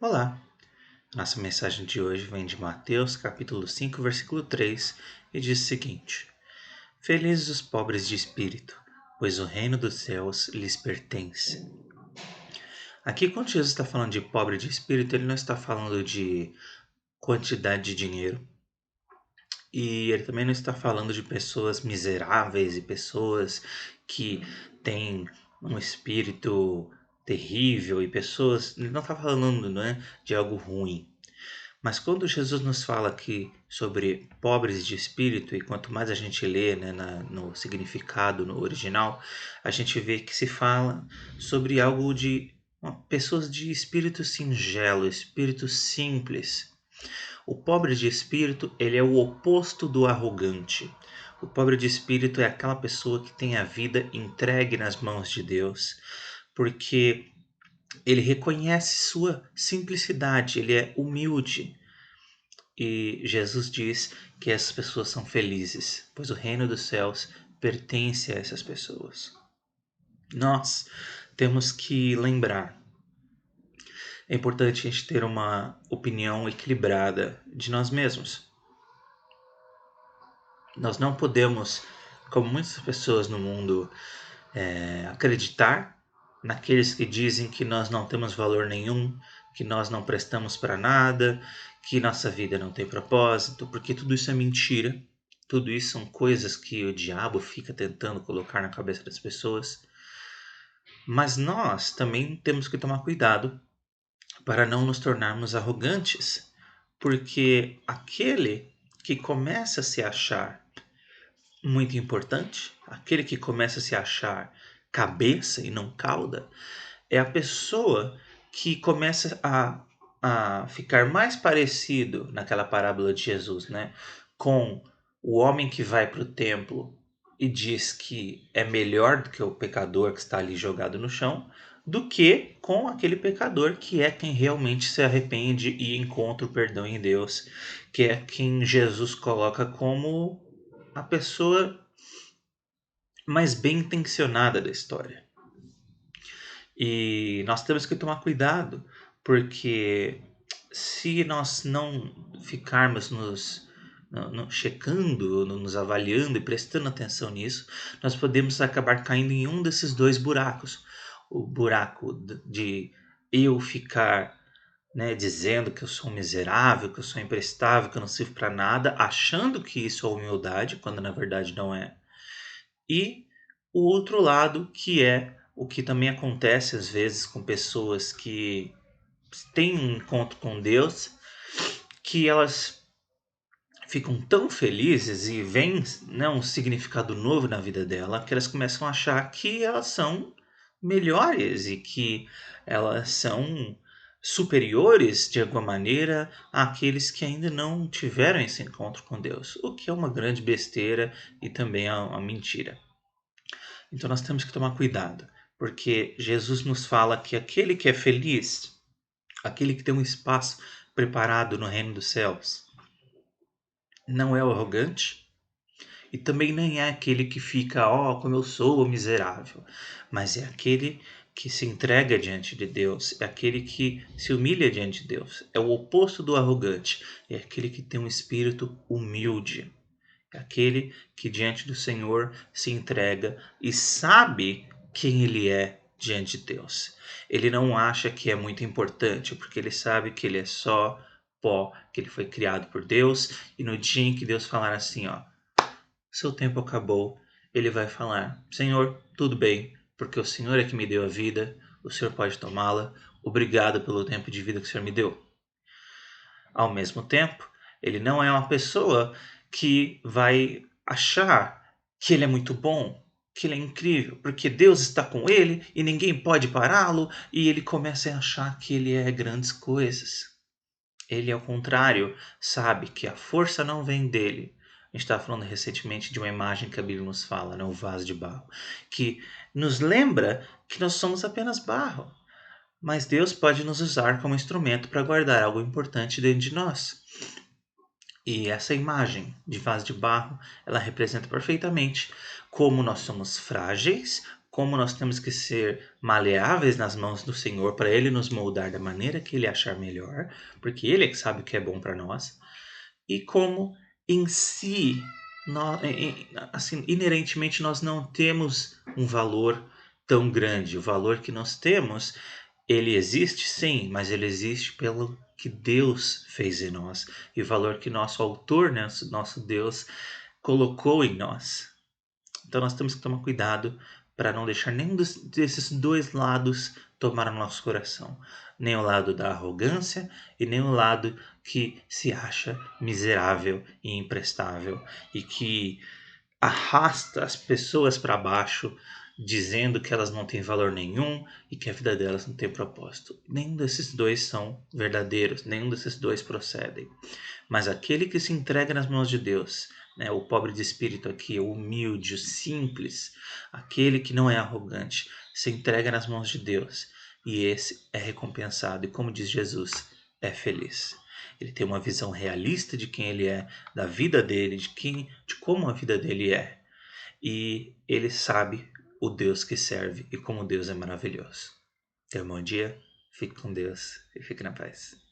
Olá! Nossa mensagem de hoje vem de Mateus, capítulo 5, versículo 3, e diz o seguinte: Felizes os pobres de espírito, pois o reino dos céus lhes pertence. Aqui, quando Jesus está falando de pobre de espírito, ele não está falando de quantidade de dinheiro. E ele também não está falando de pessoas miseráveis e pessoas que têm um espírito terrível e pessoas. Ele não está falando, de algo ruim. Mas quando Jesus nos fala aqui sobre pobres de espírito, e quanto mais a gente lê, no significado, no original, a gente vê que se fala sobre algo de pessoas de espírito singelo, espírito simples. O pobre de espírito, ele é o oposto do arrogante. O pobre de espírito é aquela pessoa que tem a vida entregue nas mãos de Deus, porque ele reconhece sua simplicidade, ele é humilde. E Jesus diz que essas pessoas são felizes, pois o reino dos céus pertence a essas pessoas. Nós temos que lembrar, é importante a gente ter uma opinião equilibrada de nós mesmos. Nós não podemos, como muitas pessoas no mundo, acreditar naqueles que dizem que nós não temos valor nenhum, que nós não prestamos para nada, que nossa vida não tem propósito, porque tudo isso é mentira. Tudo isso são coisas que o diabo fica tentando colocar na cabeça das pessoas. Mas nós também temos que tomar cuidado para não nos tornarmos arrogantes, porque aquele que começa a se achar muito importante, aquele que começa a se achar cabeça e não cauda, é a pessoa que começa a ficar mais parecido naquela parábola de Jesus, né? Com o homem que vai para o templo e diz que é melhor do que o pecador que está ali jogado no chão, do que com aquele pecador que é quem realmente se arrepende e encontra o perdão em Deus, que é quem Jesus coloca como a pessoa mais bem intencionada da história. E nós temos que tomar cuidado, porque se nós não ficarmos checando, nos avaliando e prestando atenção nisso, nós podemos acabar caindo em um desses dois buracos. O buraco de eu ficar, dizendo que eu sou miserável, que eu sou imprestável, que eu não sirvo para nada, achando que isso é humildade, quando na verdade não é. E o outro lado, que é o que também acontece às vezes com pessoas que têm um encontro com Deus, que elas ficam tão felizes e veem, um significado novo na vida dela, que elas começam a achar que elas são melhores e que elas são superiores de alguma maneira àqueles que ainda não tiveram esse encontro com Deus, o que é uma grande besteira e também é uma mentira. Então nós temos que tomar cuidado, porque Jesus nos fala que aquele que é feliz, aquele que tem um espaço preparado no reino dos céus, não é o arrogante e também nem é aquele que fica, como eu sou miserável, mas é aquele que se entrega diante de Deus, é aquele que se humilha diante de Deus, é o oposto do arrogante, é aquele que tem um espírito humilde. É aquele que diante do Senhor se entrega e sabe quem ele é diante de Deus. Ele não acha que é muito importante, porque ele sabe que ele é só pó, que ele foi criado por Deus, e no dia em que Deus falar assim, seu tempo acabou, ele vai falar, Senhor, tudo bem, porque o Senhor é que me deu a vida, o Senhor pode tomá-la, obrigado pelo tempo de vida que o Senhor me deu. Ao mesmo tempo, ele não é uma pessoa que vai achar que ele é muito bom, que ele é incrível, porque Deus está com ele e ninguém pode pará-lo, e ele começa a achar que ele é grandes coisas. Ele, ao contrário, sabe que a força não vem dele. A gente estava falando recentemente de uma imagem que a Bíblia nos fala, o vaso de barro, que nos lembra que nós somos apenas barro. Mas Deus pode nos usar como instrumento para guardar algo importante dentro de nós. E essa imagem de vaso de barro, ela representa perfeitamente como nós somos frágeis, como nós temos que ser maleáveis nas mãos do Senhor para Ele nos moldar da maneira que Ele achar melhor, porque Ele é que sabe o que é bom para nós, e como em si, assim, inerentemente nós não temos um valor tão grande. O valor que nós temos, ele existe sim, mas ele existe pelo que Deus fez em nós, e o valor que nosso autor, né, nosso Deus, colocou em nós. Então nós temos que tomar cuidado para não deixar nenhum desses dois lados tomar o nosso coração. Nem o lado da arrogância e nem o lado que se acha miserável e imprestável e que arrasta as pessoas para baixo, dizendo que elas não têm valor nenhum e que a vida delas não tem propósito. Nenhum desses dois são verdadeiros, nenhum desses dois procedem. Mas aquele que se entrega nas mãos de Deus, né, o pobre de espírito aqui, o humilde, o simples, aquele que não é arrogante, se entrega nas mãos de Deus e esse é recompensado e, como diz Jesus, é feliz. Ele tem uma visão realista de quem ele é, da vida dele, de como a vida dele é, e ele sabe o Deus que serve e como Deus é maravilhoso. Tenha um bom dia, fique com Deus e fique na paz.